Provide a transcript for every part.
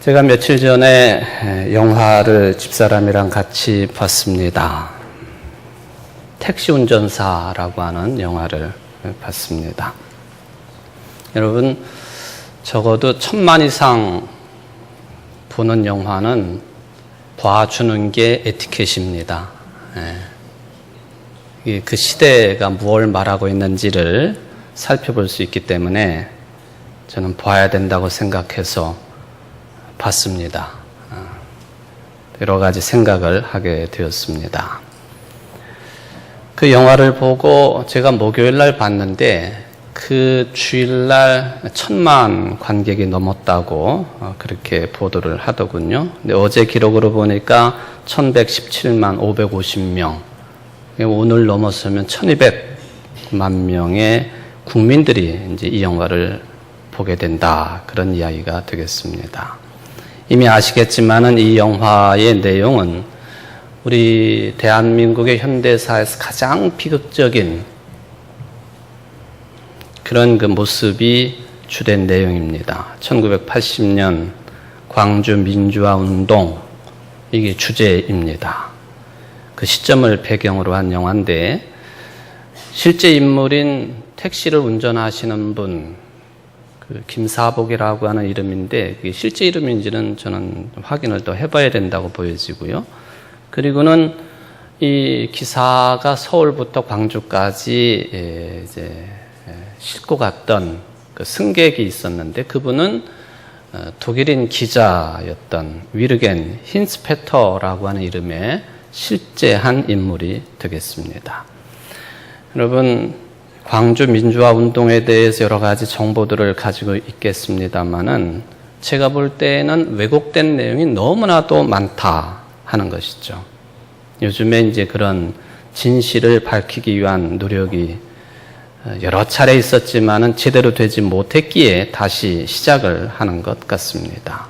제가 며칠 전에 영화를 집사람이랑 같이 봤습니다. 택시 운전사라고 하는 영화를 봤습니다. 여러분, 적어도 1000만 이상 보는 영화는 봐주는 게 에티켓입니다. 그 시대가 무엇을 말하고 있는지를 살펴볼 수 있기 때문에 저는 봐야 된다고 생각해서 봤습니다. 여러 가지 생각을 하게 되었습니다. 그 영화를 보고 제가 목요일 날 봤는데 그 주일날 1000만 관객이 넘었다고 그렇게 보도를 하더군요. 근데 어제 기록으로 보니까 1117만 550명. 오늘 넘어서면 1200만 명의 국민들이 이제 이 영화를 보게 된다. 그런 이야기가 되겠습니다. 이미 아시겠지만은 이 영화의 내용은 우리 대한민국의 현대사에서 가장 비극적인 그런 그 모습이 주된 내용입니다. 1980년 광주 민주화 운동, 이게 주제입니다. 그 시점을 배경으로 한 영화인데 실제 인물인 택시를 운전하시는 분, 그 김사복이라고 하는 이름인데 그게 실제 이름인지는 저는 확인을 더 해봐야 된다고 보여지고요. 그리고는 이 기사가 서울부터 광주까지 이제 싣고 갔던 그 승객이 있었는데 그분은 독일인 기자였던 위르겐 힌스페터라고 하는 이름의 실제 한 인물이 되겠습니다. 여러분, 광주 민주화 운동에 대해서 여러 가지 정보들을 가지고 있겠습니다만은 제가 볼 때는 왜곡된 내용이 너무나도 많다 하는 것이죠. 요즘에 이제 그런 진실을 밝히기 위한 노력이 여러 차례 있었지만은 제대로 되지 못했기에 다시 시작을 하는 것 같습니다.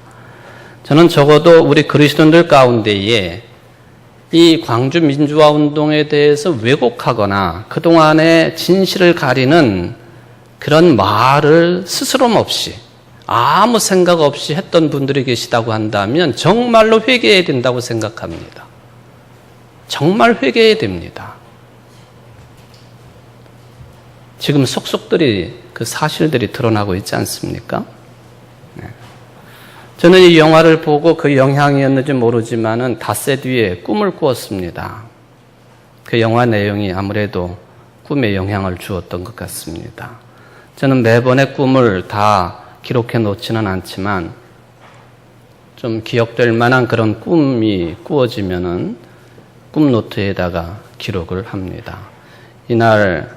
저는 적어도 우리 그리스도인들 가운데에 이 광주 민주화 운동에 대해서 왜곡하거나 그동안의 진실을 가리는 그런 말을 스스럼 없이 아무 생각 없이 했던 분들이 계시다고 한다면 정말로 회개해야 된다고 생각합니다. 정말 회개해야 됩니다. 지금 속속들이 그 사실들이 드러나고 있지 않습니까? 저는 이 영화를 보고 그 영향이었는지 모르지만은 닷새 뒤에 꿈을 꾸었습니다. 그 영화 내용이 아무래도 꿈에 영향을 주었던 것 같습니다. 저는 매번의 꿈을 다 기록해 놓지는 않지만 좀 기억될 만한 그런 꿈이 꾸어지면은 꿈 노트에다가 기록을 합니다. 이날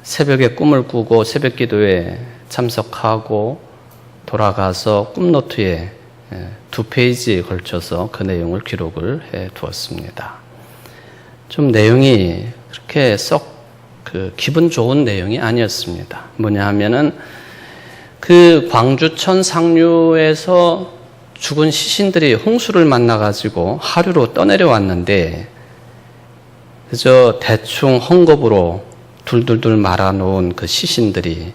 새벽에 꿈을 꾸고 새벽 기도에 참석하고 돌아가서 꿈노트에 2페이지에 걸쳐서 그 내용을 기록을 해 두었습니다. 좀 내용이 그렇게 썩 그 기분 좋은 내용이 아니었습니다. 뭐냐 하면은 그 광주천 상류에서 죽은 시신들이 홍수를 만나가지고 하류로 떠내려 왔는데 그저 대충 헝겊으로 둘둘둘 말아놓은 그 시신들이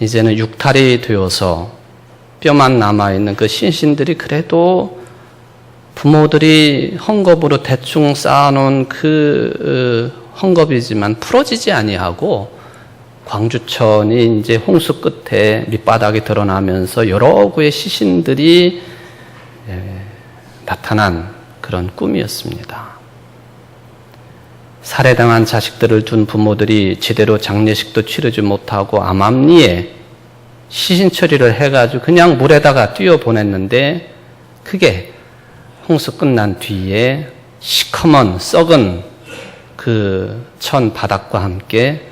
이제는 육탈이 되어서 뼈만 남아있는 그 시신들이 그래도 부모들이 헝겊으로 대충 쌓아놓은 그 헝겊이지만 풀어지지 아니하고 광주천이 이제 홍수 끝에 밑바닥이 드러나면서 여러 구의 시신들이 나타난 그런 꿈이었습니다. 살해당한 자식들을 둔 부모들이 제대로 장례식도 치르지 못하고 암암리에 시신 처리를 해가지고 그냥 물에다가 띄워보냈는데 그게 홍수 끝난 뒤에 시커먼 썩은 그 천 바닥과 함께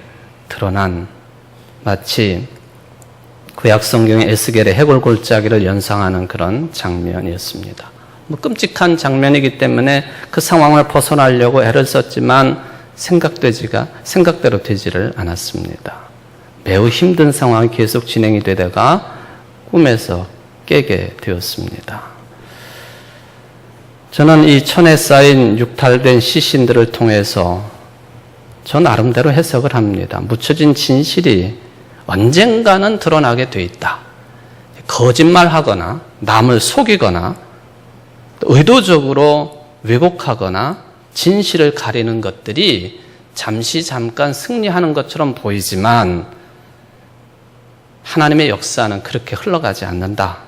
드러난 마치 구약성경의 에스겔의 해골 골짜기를 연상하는 그런 장면이었습니다. 끔찍한 장면이기 때문에 그 상황을 벗어나려고 애를 썼지만 생각대로 되지를 않았습니다. 매우 힘든 상황이 계속 진행이 되다가 꿈에서 깨게 되었습니다. 저는 이 천에 쌓인 육탈된 시신들을 통해서 저 나름대로 해석을 합니다. 묻혀진 진실이 언젠가는 드러나게 돼 있다. 거짓말하거나 남을 속이거나 의도적으로 왜곡하거나 진실을 가리는 것들이 잠깐 승리하는 것처럼 보이지만 하나님의 역사는 그렇게 흘러가지 않는다.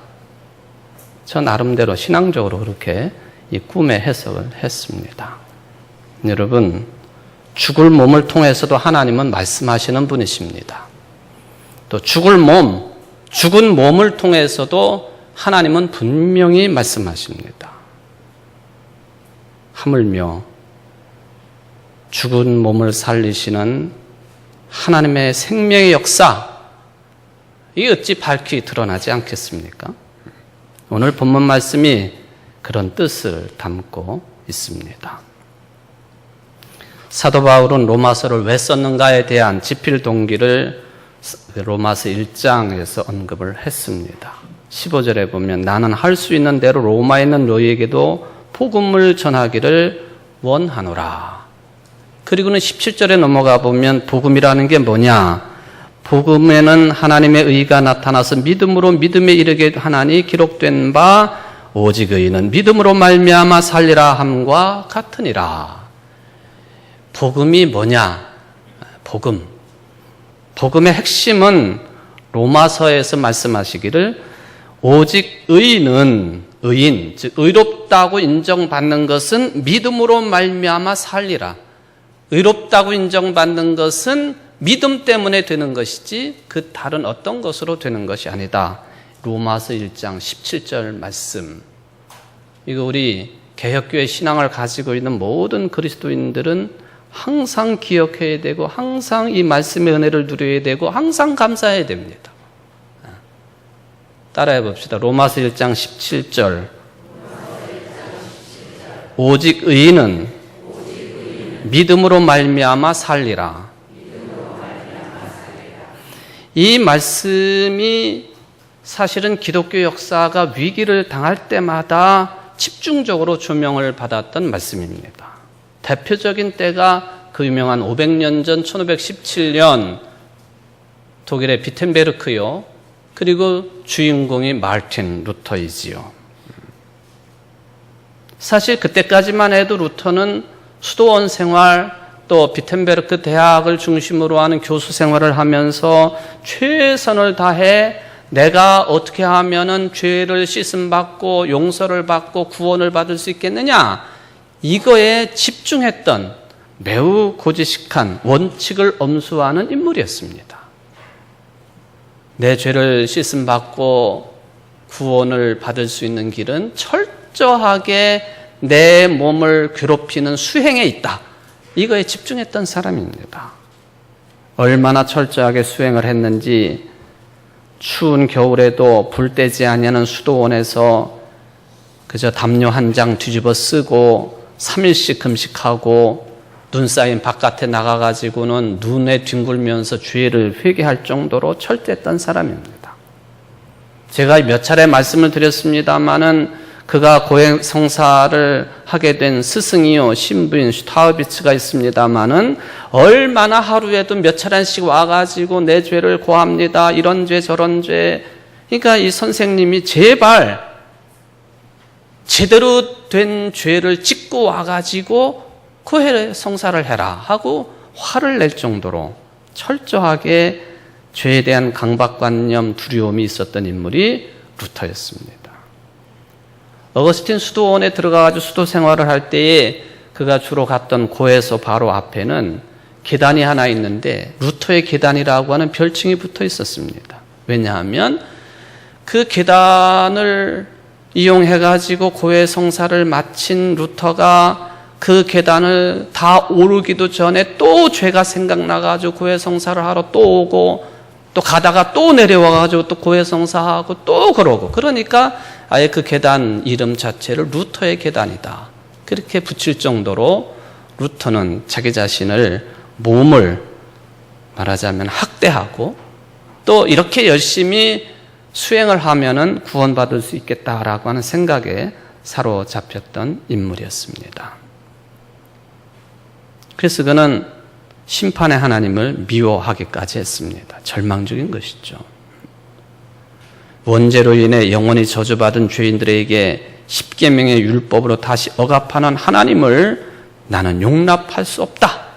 저 나름대로 신앙적으로 그렇게 이 꿈의 해석을 했습니다. 여러분, 죽을 몸을 통해서도 하나님은 말씀하시는 분이십니다. 또 죽은 몸을 통해서도 하나님은 분명히 말씀하십니다. 하물며 죽은 몸을 살리시는 하나님의 생명의 역사, 이게 어찌 밝히 드러나지 않겠습니까? 오늘 본문 말씀이 그런 뜻을 담고 있습니다. 사도 바울은 로마서를 왜 썼는가에 대한 지필 동기를 로마서 1장에서 언급을 했습니다. 15절에 보면 나는 할 수 있는 대로 로마에 있는 너희에게도 복음을 전하기를 원하노라. 그리고는 17절에 넘어가 보면 복음이라는 게 뭐냐? 복음에는 하나님의 의가 나타나서 믿음으로 믿음에 이르게 하나니 기록된 바 오직 의인은 믿음으로 말미암아 살리라 함과 같으니라. 복음이 뭐냐? 복음의 핵심은 로마서에서 말씀하시기를 오직 의인, 즉 의롭다고 인정받는 것은 믿음으로 말미암아 살리라. 의롭다고 인정받는 것은 믿음 때문에 되는 것이지 그 다른 어떤 것으로 되는 것이 아니다. 로마서 1장 17절 말씀. 이거 우리 개혁교회 신앙을 가지고 있는 모든 그리스도인들은 항상 기억해야 되고 항상 이 말씀의 은혜를 누려야 되고 항상 감사해야 됩니다. 따라해 봅시다. 로마서 1장 17절. 오직 의인은 믿음으로 말미암아 살리라. 이 말씀이 사실은 기독교 역사가 위기를 당할 때마다 집중적으로 조명을 받았던 말씀입니다. 대표적인 때가 그 유명한 500년 전 1517년 독일의 비텐베르크요. 그리고 주인공이 마르틴 루터이지요. 사실 그때까지만 해도 루터는 수도원 생활 또 비텐베르크 대학을 중심으로 하는 교수 생활을 하면서 최선을 다해 내가 어떻게 하면은 죄를 씻음받고 용서를 받고 구원을 받을 수 있겠느냐, 이거에 집중했던 매우 고지식한 원칙을 엄수하는 인물이었습니다. 내 죄를 씻음받고 구원을 받을 수 있는 길은 철저하게 내 몸을 괴롭히는 수행에 있다. 이거에 집중했던 사람입니다. 얼마나 철저하게 수행을 했는지 추운 겨울에도 불 떼지 아니하는 수도원에서 그저 담요 한 장 뒤집어 쓰고 3일씩 금식하고 눈 쌓인 바깥에 나가가지고는 눈에 뒹굴면서 죄를 회개할 정도로 철저했던 사람입니다. 제가 몇 차례 말씀을 드렸습니다마는 그가 고행 성사를 하게 된 스승이요 신부인 슈타우비츠가 있습니다마는 얼마나 하루에도 몇 차례씩 와가지고 내 죄를 고합니다. 이런 죄 저런 죄. 그러니까 이 선생님이 제발 제대로 된 죄를 짓고 와가지고 고해 성사를 해라 하고 화를 낼 정도로 철저하게 죄에 대한 강박관념, 두려움이 있었던 인물이 루터였습니다. 어거스틴 수도원에 들어가가지고 수도 생활을 할 때에 그가 주로 갔던 고해소 바로 앞에는 계단이 하나 있는데 루터의 계단이라고 하는 별칭이 붙어 있었습니다. 왜냐하면 그 계단을 이용해가지고 고해 성사를 마친 루터가 그 계단을 다 오르기도 전에 또 죄가 생각나가지고 고해 성사를 하러 또 오고 또 가다가 또 내려와가지고 또 고해 성사하고 또 그러고, 그러니까 아예 그 계단 이름 자체를 루터의 계단이다 그렇게 붙일 정도로 루터는 자기 자신을 몸을 말하자면 학대하고 또 이렇게 열심히 수행을 하면은 구원받을 수 있겠다라고 하는 생각에 사로잡혔던 인물이었습니다. 그래서 그는 심판의 하나님을 미워하기까지 했습니다. 절망적인 것이죠. 원죄로 인해 영원히 저주받은 죄인들에게 십계명의 율법으로 다시 억압하는 하나님을 나는 용납할 수 없다.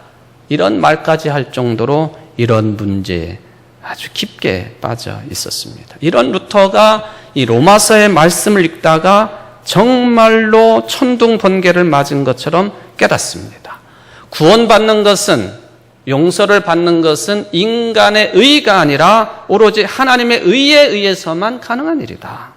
이런 말까지 할 정도로 이런 문제에 아주 깊게 빠져 있었습니다. 이런 루터가 이 로마서의 말씀을 읽다가 정말로 천둥번개를 맞은 것처럼 깨닫습니다. 구원받는 것은, 용서를 받는 것은 인간의 의가 아니라 오로지 하나님의 의에 의해서만 가능한 일이다.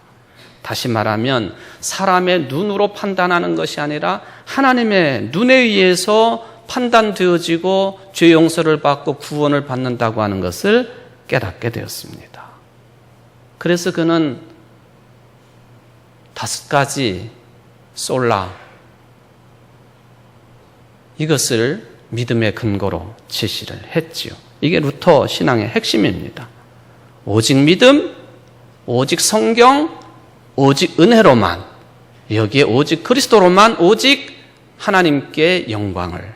다시 말하면 사람의 눈으로 판단하는 것이 아니라 하나님의 눈에 의해서 판단되어지고 죄 용서를 받고 구원을 받는다고 하는 것을 깨닫게 되었습니다. 그래서 그는 5가지 솔라, 이것을 믿음의 근거로 제시를 했지요. 이게 루터 신앙의 핵심입니다. 오직 믿음, 오직 성경, 오직 은혜로만, 여기에 오직 그리스도로만, 오직 하나님께 영광을.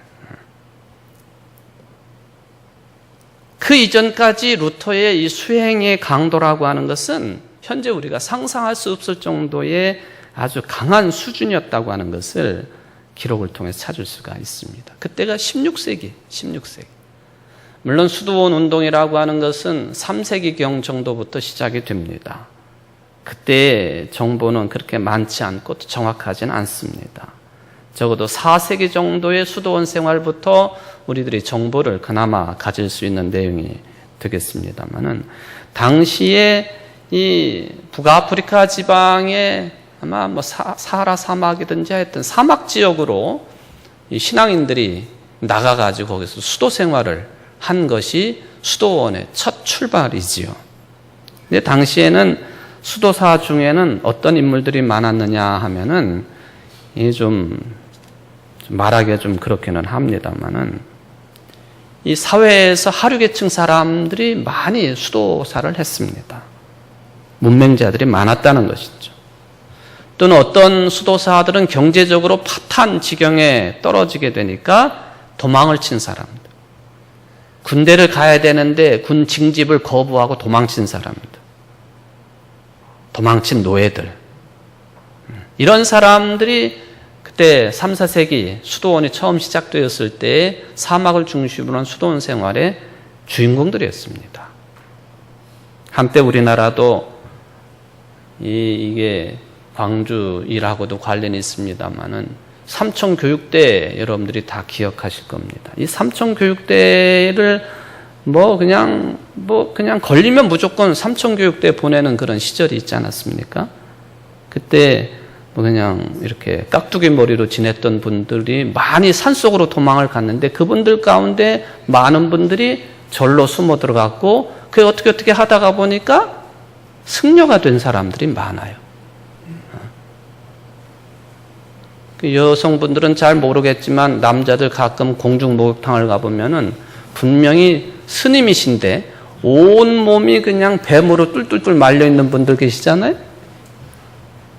그 이전까지 루터의 이 수행의 강도라고 하는 것은 현재 우리가 상상할 수 없을 정도의 아주 강한 수준이었다고 하는 것을 기록을 통해 찾을 수가 있습니다. 그때가 16세기. 물론 수도원 운동이라고 하는 것은 3세기경 정도부터 시작이 됩니다. 그때의 정보는 그렇게 많지 않고 정확하지는 않습니다. 적어도 4세기 정도의 수도원 생활부터 우리들이 정보를 그나마 가질 수 있는 내용이 되겠습니다만은, 당시에 이 북아프리카 지방의 아마 사하라 사막이든지 하여튼 사막 지역으로 이 신앙인들이 나가가지고 거기서 수도 생활을 한 것이 수도원의 첫 출발이지요. 근데 당시에는 수도사 중에는 어떤 인물들이 많았느냐 하면은, 이게 좀 말하기가 좀 그렇기는 합니다만은, 이 사회에서 하류계층 사람들이 많이 수도사를 했습니다. 문맹자들이 많았다는 것이죠. 또는 어떤 수도사들은 경제적으로 파탄 지경에 떨어지게 되니까 도망을 친 사람들, 군대를 가야 되는데 군 징집을 거부하고 도망친 사람들, 도망친 노예들, 이런 사람들이 그때 3, 4세기 수도원이 처음 시작되었을 때 사막을 중심으로 한 수도원 생활의 주인공들이었습니다. 한때 우리나라도 이게 광주 일하고도 관련이 있습니다만은 삼청교육대 여러분들이 다 기억하실 겁니다. 이 삼청교육대를 그냥 걸리면 무조건 삼청교육대 보내는 그런 시절이 있지 않았습니까? 그때 그냥 이렇게 깍두기 머리로 지냈던 분들이 많이 산속으로 도망을 갔는데, 그분들 가운데 많은 분들이 절로 숨어 들어갔고, 그게 어떻게 하다가 보니까 승려가 된 사람들이 많아요. 여성분들은 잘 모르겠지만 남자들 가끔 공중 목욕탕을 가보면은 분명히 스님이신데 온 몸이 그냥 뱀으로 뚫뚫뚫 말려있는 분들 계시잖아요.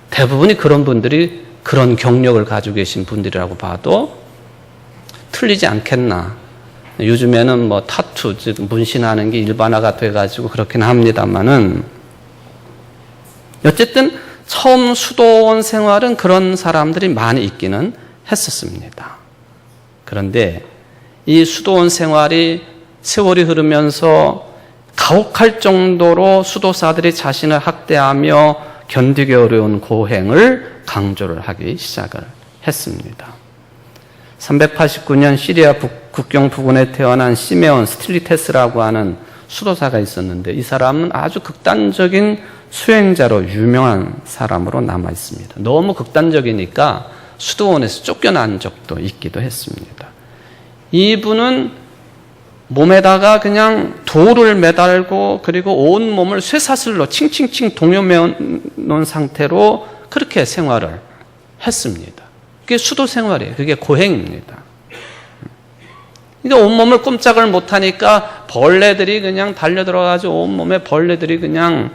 대부분이 그런 분들이 그런 경력을 가지고 계신 분들이라고 봐도 틀리지 않겠나. 요즘에는 타투, 즉 문신하는 게 일반화가 돼가지고 그렇긴 합니다만은, 어쨌든 처음 수도원 생활은 그런 사람들이 많이 있기는 했었습니다. 그런데 이 수도원 생활이 세월이 흐르면서 가혹할 정도로 수도사들이 자신을 학대하며 견디기 어려운 고행을 강조를 하기 시작을 했습니다. 389년 시리아 국경 부근에 태어난 시메온 스틸리테스라고 하는 수도사가 있었는데, 이 사람은 아주 극단적인 수행자로 유명한 사람으로 남아 있습니다. 너무 극단적이니까 수도원에서 쫓겨난 적도 있기도 했습니다. 이분은 몸에다가 그냥 돌을 매달고, 그리고 온 몸을 쇠사슬로 칭칭칭 동여매 놓은 상태로 그렇게 생활을 했습니다. 그게 수도 생활이에요. 그게 고행입니다. 그러니까 온몸을 꼼짝을 못하니까 벌레들이 그냥 달려들어가지고 온몸에 벌레들이 그냥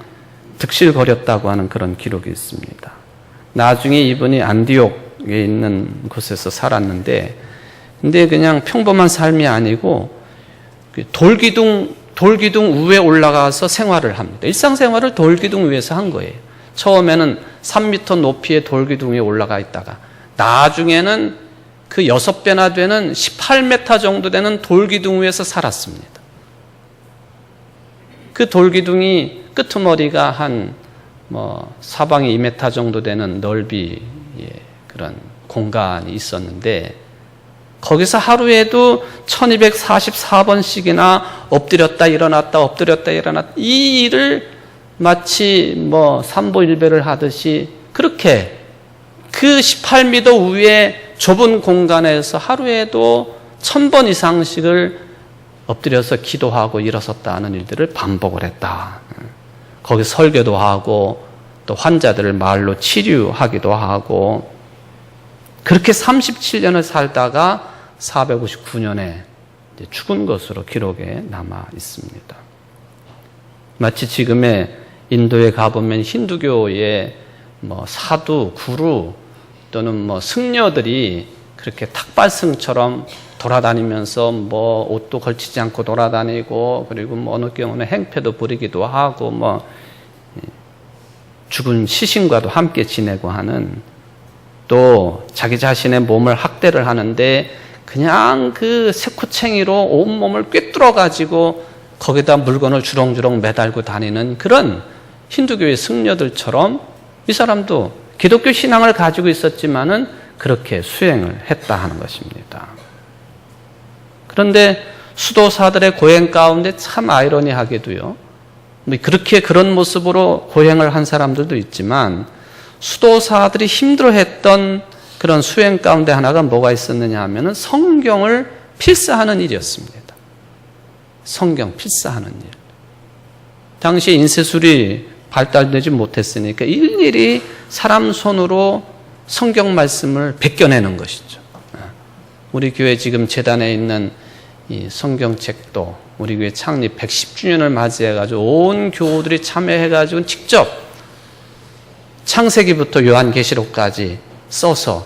득실거렸다고 하는 그런 기록이 있습니다. 나중에 이분이 안디옥에 있는 곳에서 살았는데, 근데 그냥 평범한 삶이 아니고 돌기둥 돌기둥 위에 올라가서 생활을 합니다. 일상생활을 돌기둥 위에서 한 거예요. 처음에는 3m 높이의 돌기둥 위에 올라가 있다가 나중에는 그 6배나 되는 18m 정도 되는 돌기둥 위에서 살았습니다. 그 돌기둥이 끄트머리가 사방이 2m 정도 되는 넓이의 그런 공간이 있었는데 거기서 하루에도 1244번씩이나 엎드렸다 일어났다 엎드렸다 일어났다 이 일을 마치 삼보일배를 하듯이 그렇게 그 18m 위에 좁은 공간에서 하루에도 1000번 이상씩을 엎드려서 기도하고 일어섰다 하는 일들을 반복을 했다. 거기 설교도 하고 또 환자들을 말로 치료하기도 하고 그렇게 37년을 살다가 459년에 죽은 것으로 기록에 남아 있습니다. 마치 지금의 인도에 가보면 힌두교의 사두, 구루 또는 승려들이 그렇게 탁발승처럼 돌아다니면서 옷도 걸치지 않고 돌아다니고 그리고 어느 경우는 행패도 부리기도 하고 죽은 시신과도 함께 지내고 하는 또 자기 자신의 몸을 학대를 하는데 그냥 그 새코챙이로 온몸을 꿰뚫어 가지고 거기다 물건을 주렁주렁 매달고 다니는 그런 힌두교의 승려들처럼 이 사람도 기독교 신앙을 가지고 있었지만은 그렇게 수행을 했다 하는 것입니다. 그런데 수도사들의 고행 가운데 참 아이러니하게도요. 그렇게 그런 모습으로 고행을 한 사람들도 있지만 수도사들이 힘들어했던 그런 수행 가운데 하나가 뭐가 있었느냐 하면은 성경을 필사하는 일이었습니다. 성경 필사하는 일. 당시 인쇄술이 발달되지 못했으니까 일일이 사람 손으로 성경 말씀을 베껴내는 것이죠. 우리 교회 지금 재단에 있는 이 성경책도 우리 교회 창립 110주년을 맞이해가지고 온 교우들이 참여해가지고 직접 창세기부터 요한계시록까지 써서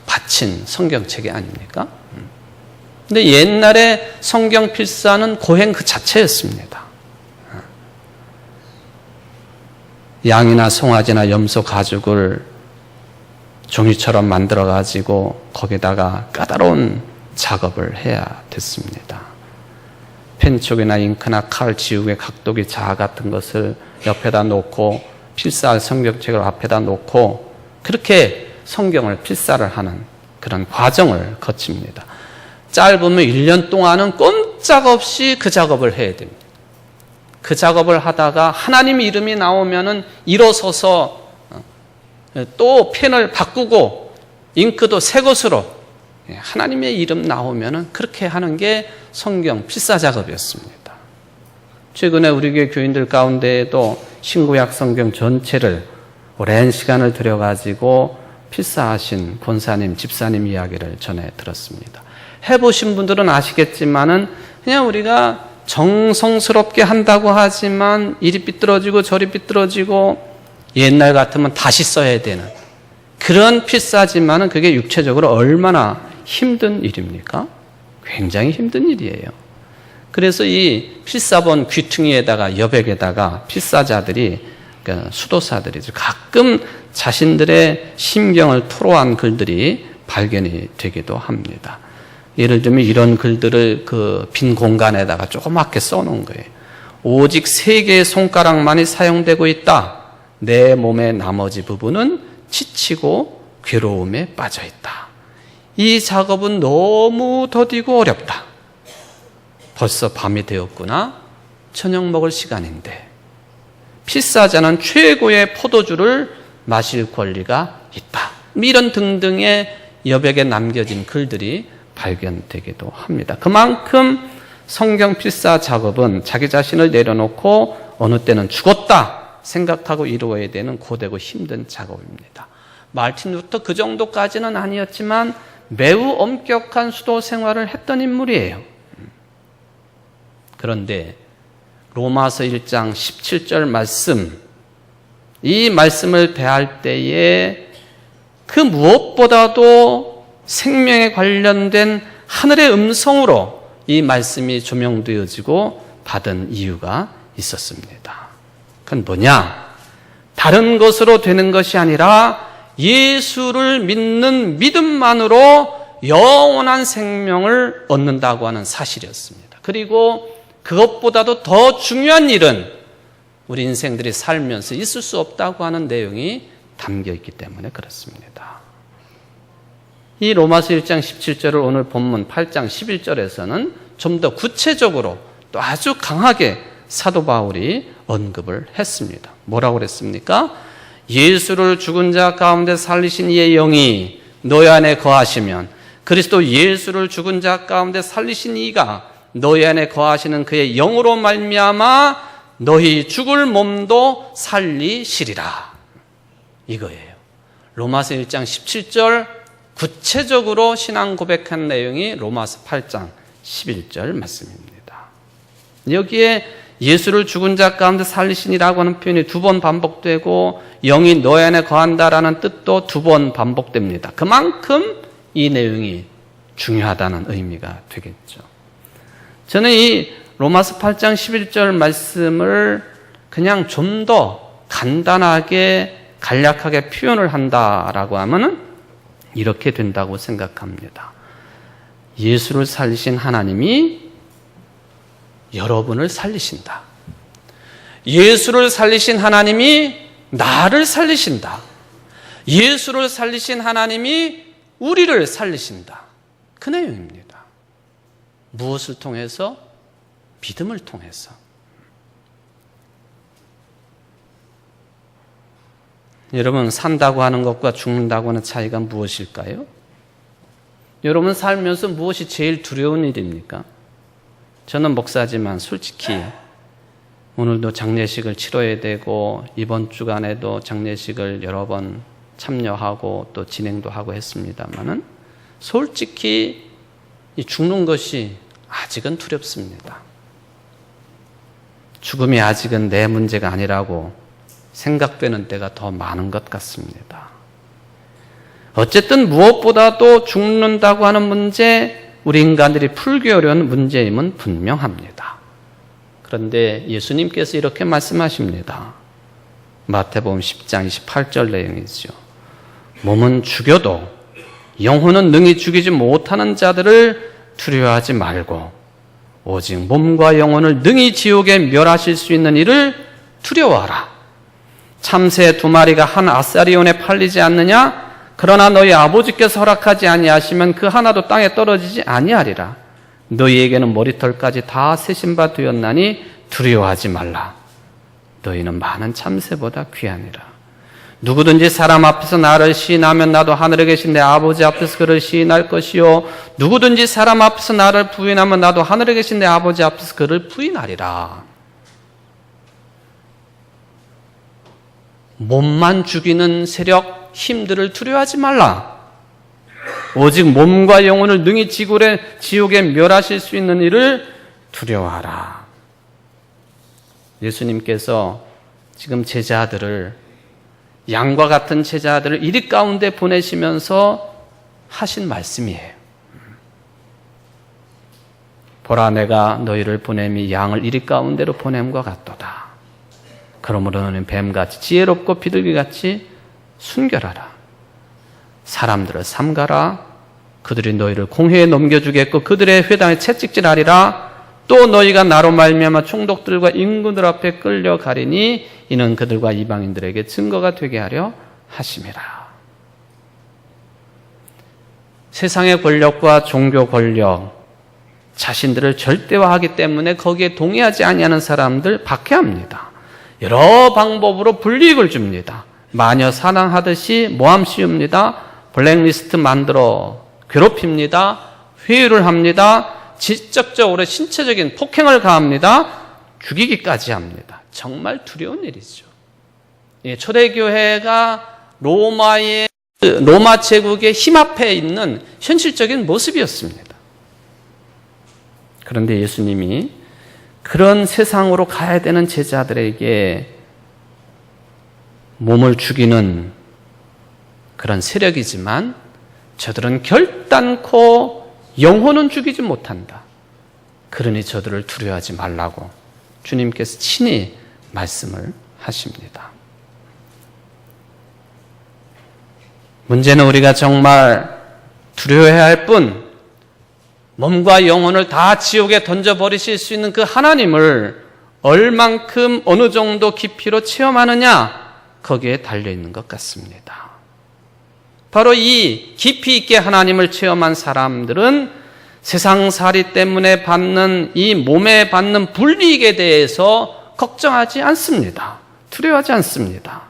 바친 성경책이 아닙니까? 근데 옛날에 성경 필사는 고행 그 자체였습니다. 양이나 송아지나 염소 가죽을 종이처럼 만들어가지고 거기다가 까다로운 작업을 해야 됐습니다. 펜촉이나 잉크나 칼, 지우개, 각도기, 자아 같은 것을 옆에다 놓고 필사할 성경책을 앞에다 놓고 그렇게 성경을 필사를 하는 그런 과정을 거칩니다. 짧으면 1년 동안은 꼼짝없이 그 작업을 해야 됩니다. 그 작업을 하다가 하나님 이름이 나오면은 일어서서 또 펜을 바꾸고 잉크도 새 것으로 하나님의 이름 나오면은 그렇게 하는 게 성경 필사 작업이었습니다. 최근에 우리 교회 교인들 가운데에도 신구약 성경 전체를 오랜 시간을 들여가지고 필사하신 권사님, 집사님 이야기를 전해 들었습니다. 해보신 분들은 아시겠지만은 그냥 우리가 정성스럽게 한다고 하지만 이리 삐뚤어지고 저리 삐뚤어지고 옛날 같으면 다시 써야 되는 그런 필사지만은 그게 육체적으로 얼마나 힘든 일입니까? 굉장히 힘든 일이에요. 그래서 이 필사본 귀퉁이에다가 여백에다가 필사자들이 그러니까 수도사들이 가끔 자신들의 심경을 토로한 글들이 발견이 되기도 합니다. 예를 들면 이런 글들을 그 빈 공간에다가 조그맣게 써놓은 거예요. 오직 3개의 손가락만이 사용되고 있다. 내 몸의 나머지 부분은 지치고 괴로움에 빠져 있다. 이 작업은 너무 더디고 어렵다. 벌써 밤이 되었구나. 저녁 먹을 시간인데 필사자는 최고의 포도주를 마실 권리가 있다. 이런 등등의 여백에 남겨진 글들이 발견되기도 합니다. 그만큼 성경 필사 작업은 자기 자신을 내려놓고 어느 때는 죽었다 생각하고 이루어야 되는 고되고 힘든 작업입니다. 마르틴 루터 그 정도까지는 아니었지만 매우 엄격한 수도 생활을 했던 인물이에요. 그런데 로마서 1장 17절 말씀, 이 말씀을 대할 때에 그 무엇보다도 생명에 관련된 하늘의 음성으로 이 말씀이 조명되어지고 받은 이유가 있었습니다. 그건 뭐냐? 다른 것으로 되는 것이 아니라 예수를 믿는 믿음만으로 영원한 생명을 얻는다고 하는 사실이었습니다. 그리고 그것보다도 더 중요한 일은 우리 인생들이 살면서 있을 수 없다고 하는 내용이 담겨 있기 때문에 그렇습니다. 이 로마서 1장 17절을 오늘 본문 8장 11절에서는 좀 더 구체적으로 또 아주 강하게 사도 바울이 언급을 했습니다. 뭐라고 그랬습니까? 예수를 죽은 자 가운데 살리신 이의 영이 너희 안에 거하시면 그리스도 예수를 죽은 자 가운데 살리신 이가 너희 안에 거하시는 그의 영으로 말미암아 너희 죽을 몸도 살리시리라. 이거예요. 로마서 1장 17절 구체적으로 신앙 고백한 내용이 로마서 8장 11절 말씀입니다. 여기에 예수를 죽은 자 가운데 살리시니라고 하는 표현이 2번 반복되고 영이 너희 안에 거한다라는 뜻도 2번 반복됩니다. 그만큼 이 내용이 중요하다는 의미가 되겠죠. 저는 이 로마서 8장 11절 말씀을 그냥 좀 더 간단하게 간략하게 표현을 한다라고 하면은 이렇게 된다고 생각합니다. 예수를 살리신 하나님이 여러분을 살리신다. 예수를 살리신 하나님이 나를 살리신다. 예수를 살리신 하나님이 우리를 살리신다. 그 내용입니다. 무엇을 통해서? 믿음을 통해서. 여러분, 산다고 하는 것과 죽는다고 하는 차이가 무엇일까요? 여러분 살면서 무엇이 제일 두려운 일입니까? 저는 목사지만 솔직히 오늘도 장례식을 치러야 되고 이번 주간에도 장례식을 여러 번 참여하고 또 진행도 하고 했습니다만은 솔직히 이 죽는 것이 아직은 두렵습니다. 죽음이 아직은 내 문제가 아니라고 생각되는 때가 더 많은 것 같습니다. 어쨌든 무엇보다도 죽는다고 하는 문제, 우리 인간들이 풀기 어려운 문제임은 분명합니다. 그런데 예수님께서 이렇게 말씀하십니다. 마태복음 10장 28절 내용이죠. 몸은 죽여도 영혼은 능히 죽이지 못하는 자들을 두려워하지 말고 오직 몸과 영혼을 능히 지옥에 멸하실 수 있는 이를 두려워하라. 참새 2마리가 한 아사리온에 팔리지 않느냐? 그러나 너희 아버지께서 허락하지 아니하시면 그 하나도 땅에 떨어지지 아니하리라. 너희에게는 머리털까지 다 세신 바 되었나니 두려워하지 말라. 너희는 많은 참새보다 귀하니라. 누구든지 사람 앞에서 나를 시인하면 나도 하늘에 계신 내 아버지 앞에서 그를 시인할 것이요 누구든지 사람 앞에서 나를 부인하면 나도 하늘에 계신 내 아버지 앞에서 그를 부인하리라. 몸만 죽이는 세력, 힘들을 두려워하지 말라. 오직 몸과 영혼을 능히 지옥에 멸하실 수 있는 이를 두려워하라. 예수님께서 지금 제자들을, 양과 같은 제자들을 이리 가운데 보내시면서 하신 말씀이에요. 보라, 내가 너희를 보냄이 양을 이리 가운데로 보냄과 같도다. 그러므로 너는 뱀같이 지혜롭고 비둘기같이 순결하라. 사람들을 삼가라. 그들이 너희를 공회에 넘겨주겠고 그들의 회당에 채찍질하리라. 또 너희가 나로 말미암아 총독들과 임금들 앞에 끌려가리니 이는 그들과 이방인들에게 증거가 되게 하려 하심이라. 세상의 권력과 종교 권력, 자신들을 절대화하기 때문에 거기에 동의하지 아니하는 사람들 박해합니다. 여러 방법으로 불이익을 줍니다. 마녀 사냥하듯이 모함 씌웁니다. 블랙리스트 만들어 괴롭힙니다. 회유를 합니다. 지적적으로 신체적인 폭행을 가합니다. 죽이기까지 합니다. 정말 두려운 일이죠. 초대교회가 로마 제국의 힘 앞에 있는 현실적인 모습이었습니다. 그런데 예수님이 그런 세상으로 가야 되는 제자들에게 몸을 죽이는 그런 세력이지만 저들은 결단코 영혼은 죽이지 못한다. 그러니 저들을 두려워하지 말라고 주님께서 친히 말씀을 하십니다. 문제는 우리가 정말 두려워해야 할 뿐 몸과 영혼을 다 지옥에 던져버리실 수 있는 그 하나님을 얼만큼 어느 정도 깊이로 체험하느냐 거기에 달려있는 것 같습니다. 바로 이 깊이 있게 하나님을 체험한 사람들은 세상살이 때문에 받는 이 몸에 받는 불이익에 대해서 걱정하지 않습니다. 두려워하지 않습니다.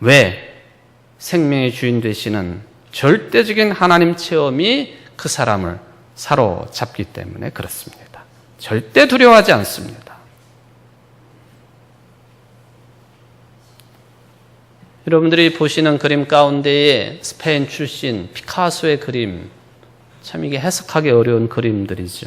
왜? 생명의 주인 되시는 절대적인 하나님 체험이 그 사람을 사로잡기 때문에 그렇습니다. 절대 두려워하지 않습니다. 여러분들이 보시는 그림 가운데에 스페인 출신 피카소의 그림, 참 이게 해석하기 어려운 그림들이죠.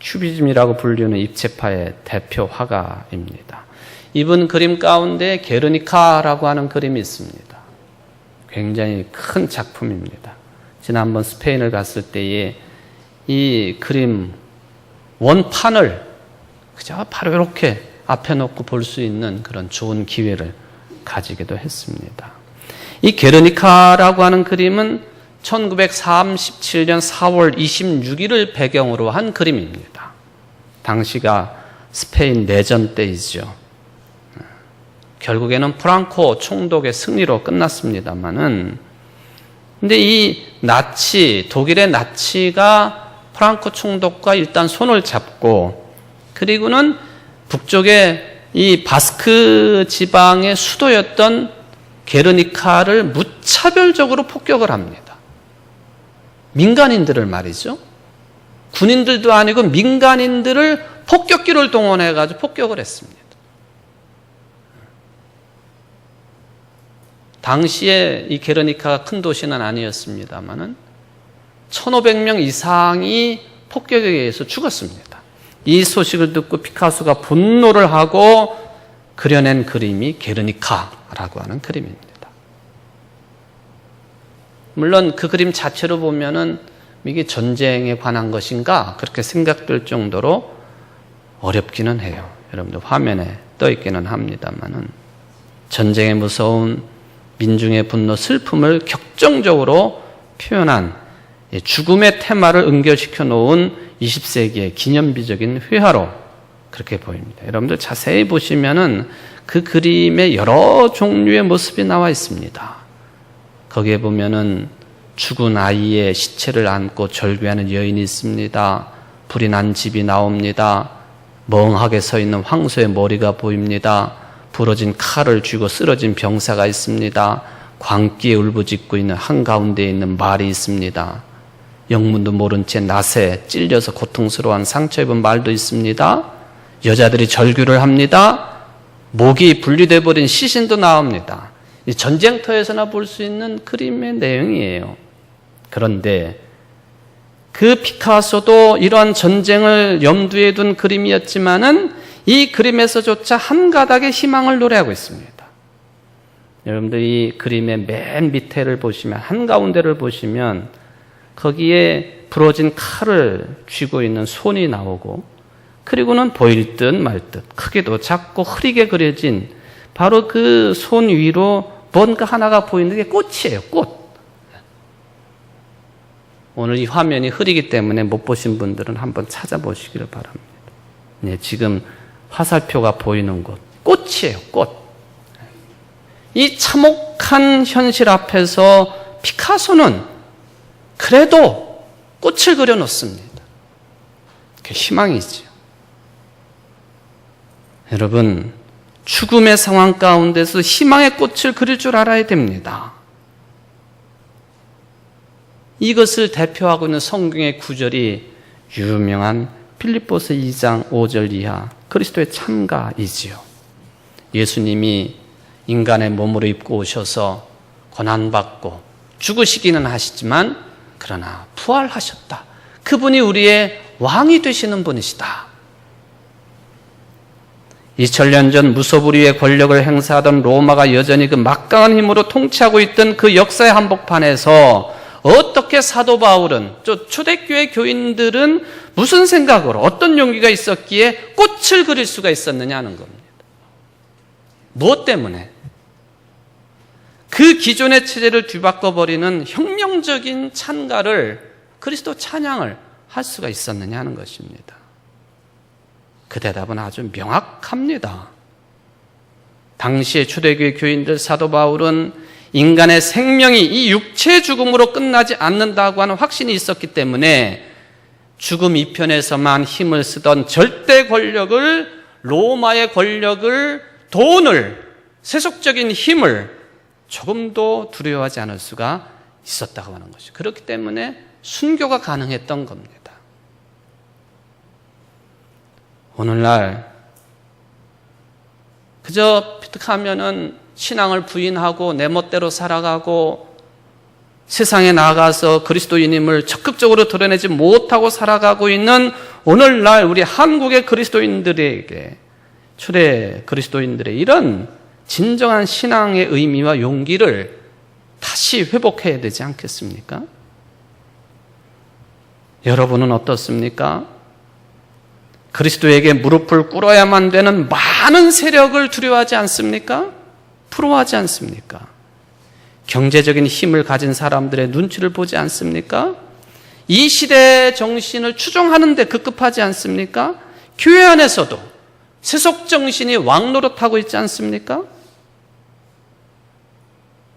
큐비즘이라고 불리는 입체파의 대표 화가입니다. 이분 그림 가운데 게르니카라고 하는 그림이 있습니다. 굉장히 큰 작품입니다. 지난번 스페인을 갔을 때에 이 그림 원판을 그저 바로 이렇게 앞에 놓고 볼 수 있는 그런 좋은 기회를 가지기도 했습니다. 이 게르니카라고 하는 그림은 1937년 4월 26일을 배경으로 한 그림입니다. 당시가 스페인 내전 때이죠. 결국에는 프랑코 총독의 승리로 끝났습니다만은, 근데 이 독일의 나치가 프랑코 총독과 일단 손을 잡고, 그리고는 북쪽에 이 바스크 지방의 수도였던 게르니카를 무차별적으로 폭격을 합니다. 민간인들을 말이죠. 군인들도 아니고 민간인들을 폭격기를 동원해가지고 폭격을 했습니다. 당시에 이 게르니카가 큰 도시는 아니었습니다만은 1,500명 이상이 폭격에 의해서 죽었습니다. 이 소식을 듣고 피카소가 분노를 하고 그려낸 그림이 게르니카라고 하는 그림입니다. 물론 그 그림 자체로 보면은 이게 전쟁에 관한 것인가 그렇게 생각될 정도로 어렵기는 해요. 여러분들 화면에 떠 있기는 합니다만은 전쟁의 무서운 민중의 분노, 슬픔을 격정적으로 표현한 죽음의 테마를 응결시켜 놓은 20세기의 기념비적인 회화로 그렇게 보입니다. 여러분들 자세히 보시면은 그 그림에 여러 종류의 모습이 나와 있습니다. 거기에 보면은 죽은 아이의 시체를 안고 절규하는 여인이 있습니다. 불이 난 집이 나옵니다. 멍하게 서 있는 황소의 머리가 보입니다. 부러진 칼을 쥐고 쓰러진 병사가 있습니다. 광기에 울부짖고 있는 한가운데에 있는 말이 있습니다. 영문도 모른 채 낫에 찔려서 고통스러워한 상처 입은 말도 있습니다. 여자들이 절규를 합니다. 목이 분리돼 버린 시신도 나옵니다. 이 전쟁터에서나 볼 수 있는 그림의 내용이에요. 그런데 그 피카소도 이러한 전쟁을 염두에 둔 그림이었지만은 이 그림에서조차 한 가닥의 희망을 노래하고 있습니다. 여러분들 이 그림의 맨 밑에를 보시면, 한가운데를 보시면 거기에 부러진 칼을 쥐고 있는 손이 나오고, 그리고는 보일 듯 말 듯 크게도 작고 흐리게 그려진 바로 그 손 위로 뭔가 하나가 보이는 게 꽃이에요. 꽃. 오늘 이 화면이 흐리기 때문에 못 보신 분들은 한번 찾아보시기를 바랍니다. 네, 지금 화살표가 보이는 곳, 꽃이에요. 꽃. 이 참혹한 현실 앞에서 피카소는 그래도 꽃을 그려놓습니다. 그게 희망이죠. 여러분, 죽음의 상황 가운데서 희망의 꽃을 그릴 줄 알아야 됩니다. 이것을 대표하고 있는 성경의 구절이 유명한 빌립보서 2장 5절 이하 그리스도의 참가이지요. 예수님이 인간의 몸으로 입고 오셔서 고난받고 죽으시기는 하시지만 그러나 부활하셨다. 그분이 우리의 왕이 되시는 분이시다. 2000년 전 무소불위의 권력을 행사하던 로마가 여전히 그 막강한 힘으로 통치하고 있던 그 역사의 한복판에서 어떻게 사도 바울은, 초대교회 교인들은 무슨 생각으로, 어떤 용기가 있었기에 꽃을 그릴 수가 있었느냐 하는 겁니다. 무엇 때문에? 그 기존의 체제를 뒤바꿔버리는 혁명적인 찬가를, 그리스도 찬양을 할 수가 있었느냐 하는 것입니다. 그 대답은 아주 명확합니다. 당시의 초대교회 교인들, 사도 바울은 인간의 생명이 이 육체의 죽음으로 끝나지 않는다고 하는 확신이 있었기 때문에 죽음 이편에서만 힘을 쓰던 절대 권력을, 로마의 권력을, 돈을, 세속적인 힘을 조금도 두려워하지 않을 수가 있었다고 하는 것이죠. 그렇기 때문에 순교가 가능했던 겁니다. 오늘날 그저 피득하면은 신앙을 부인하고 내 멋대로 살아가고 세상에 나가서 그리스도인임을 적극적으로 드러내지 못하고 살아가고 있는 오늘날 우리 한국의 그리스도인들에게, 초대 그리스도인들의 이런 진정한 신앙의 의미와 용기를 다시 회복해야 되지 않겠습니까? 여러분은 어떻습니까? 그리스도에게 무릎을 꿇어야만 되는 많은 세력을 두려워하지 않습니까? 부러워하지 않습니까? 경제적인 힘을 가진 사람들의 눈치를 보지 않습니까? 이 시대의 정신을 추종하는 데 급급하지 않습니까? 교회 안에서도 세속 정신이 왕노릇하고 있지 않습니까?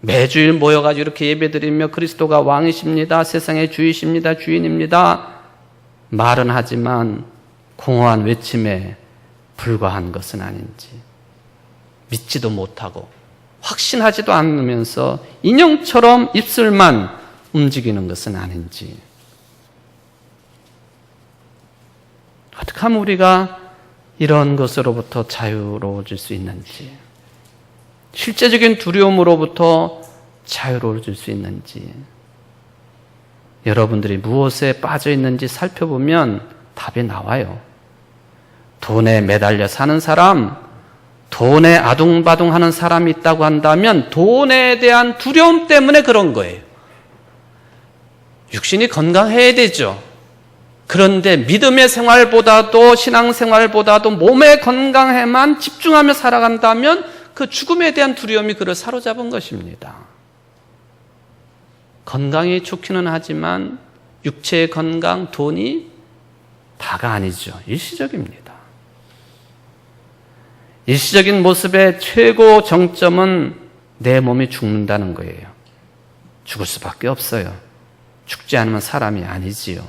매주일 모여가지고 이렇게 예배드리며 그리스도가 왕이십니다, 세상의 주이십니다, 주인입니다 말은 하지만 공허한 외침에 불과한 것은 아닌지, 믿지도 못하고 확신하지도 않으면서 인형처럼 입술만 움직이는 것은 아닌지, 어떻게 하면 우리가 이런 것으로부터 자유로워질 수 있는지, 실제적인 두려움으로부터 자유로워질 수 있는지, 여러분들이 무엇에 빠져 있는지 살펴보면 답이 나와요. 돈에 매달려 사는 사람, 돈에 아둥바둥하는 사람이 있다고 한다면 돈에 대한 두려움 때문에 그런 거예요. 육신이 건강해야 되죠. 그런데 믿음의 생활보다도, 신앙생활보다도 몸의 건강에만 집중하며 살아간다면 그 죽음에 대한 두려움이 그를 사로잡은 것입니다. 건강이 좋기는 하지만 육체의 건강, 돈이 다가 아니죠. 일시적입니다. 일시적인 모습의 최고 정점은 내 몸이 죽는다는 거예요. 죽을 수밖에 없어요. 죽지 않으면 사람이 아니지요.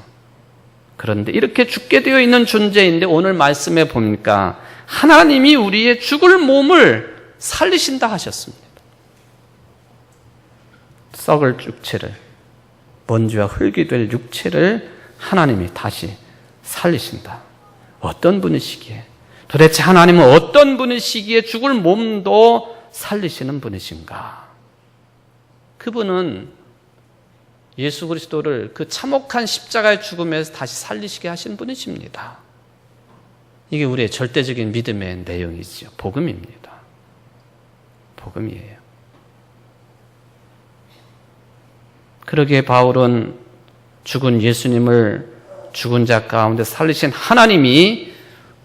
그런데 이렇게 죽게 되어 있는 존재인데 오늘 말씀에 보니까 하나님이 우리의 죽을 몸을 살리신다 하셨습니다. 썩을 육체를, 먼지와 흙이 될 육체를 하나님이 다시 살리신다. 어떤 분이시기에, 도대체 하나님은 어떤 분이시기에 죽을 몸도 살리시는 분이신가? 그분은 예수 그리스도를 그 참혹한 십자가의 죽음에서 다시 살리시게 하신 분이십니다. 이게 우리의 절대적인 믿음의 내용이지요. 복음입니다. 복음이에요. 그러기에 바울은 죽은 예수님을 죽은 자 가운데 살리신 하나님이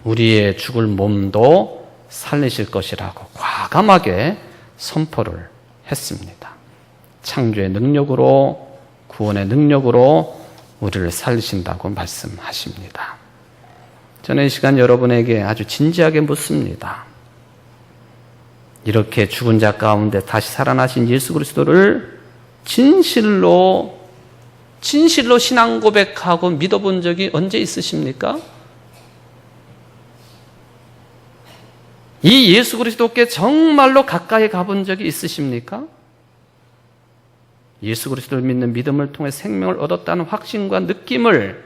우리의 죽을 몸도 살리실 것이라고 과감하게 선포를 했습니다. 창조의 능력으로, 구원의 능력으로 우리를 살리신다고 말씀하십니다. 저는 이 시간 여러분에게 아주 진지하게 묻습니다. 이렇게 죽은 자 가운데 다시 살아나신 예수 그리스도를 진실로 신앙 고백하고 믿어본 적이 언제 있으십니까? 이 예수 그리스도께 정말로 가까이 가본 적이 있으십니까? 예수 그리스도를 믿는 믿음을 통해 생명을 얻었다는 확신과 느낌을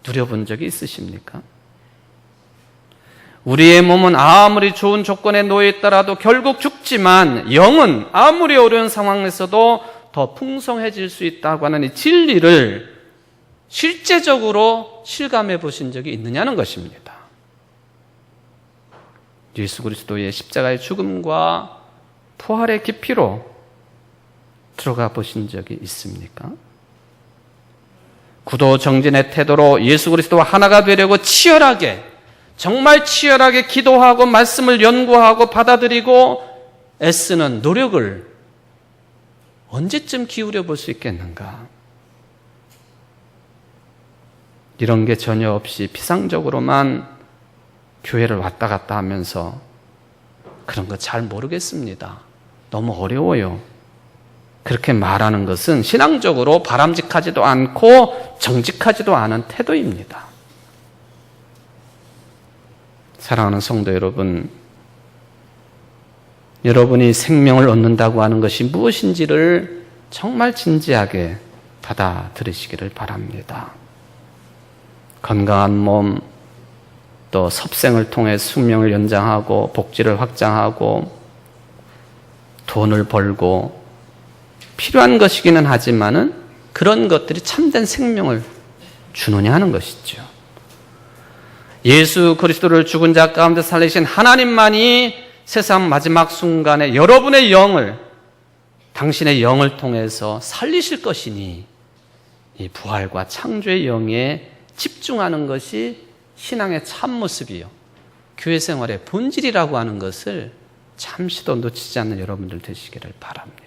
누려본 적이 있으십니까? 우리의 몸은 아무리 좋은 조건에 놓여 있더라도 결국 죽지만 영은 아무리 어려운 상황에서도 더 풍성해질 수 있다고 하는 이 진리를 실제적으로 실감해 보신 적이 있느냐는 것입니다. 예수 그리스도의 십자가의 죽음과 부활의 깊이로 들어가 보신 적이 있습니까? 구도 정진의 태도로 예수 그리스도와 하나가 되려고 치열하게, 정말 치열하게 기도하고 말씀을 연구하고 받아들이고 애쓰는 노력을 언제쯤 기울여 볼 수 있겠는가? 이런 게 전혀 없이 피상적으로만 교회를 왔다 갔다 하면서 그런 거 잘 모르겠습니다. 너무 어려워요. 그렇게 말하는 것은 신앙적으로 바람직하지도 않고 정직하지도 않은 태도입니다. 사랑하는 성도 여러분, 여러분이 생명을 얻는다고 하는 것이 무엇인지를 정말 진지하게 받아들이시기를 바랍니다. 건강한 몸, 또 섭생을 통해 숙명을 연장하고 복지를 확장하고 돈을 벌고 필요한 것이기는 하지만은 그런 것들이 참된 생명을 주느냐 하는 것이죠. 예수 그리스도를 죽은 자 가운데 살리신 하나님만이 세상 마지막 순간에 여러분의 영을, 당신의 영을 통해서 살리실 것이니 이 부활과 창조의 영에 집중하는 것이 신앙의 참모습이요, 교회 생활의 본질이라고 하는 것을 잠시도 놓치지 않는 여러분들 되시기를 바랍니다.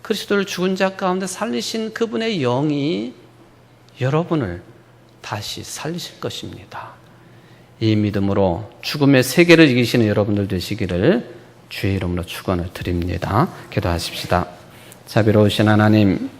그리스도를 죽은 자 가운데 살리신 그분의 영이 여러분을 다시 살리실 것입니다. 이 믿음으로 죽음의 세계를 이기시는 여러분들 되시기를 주의 이름으로 축원을 드립니다. 기도하십시다. 자비로우신 하나님,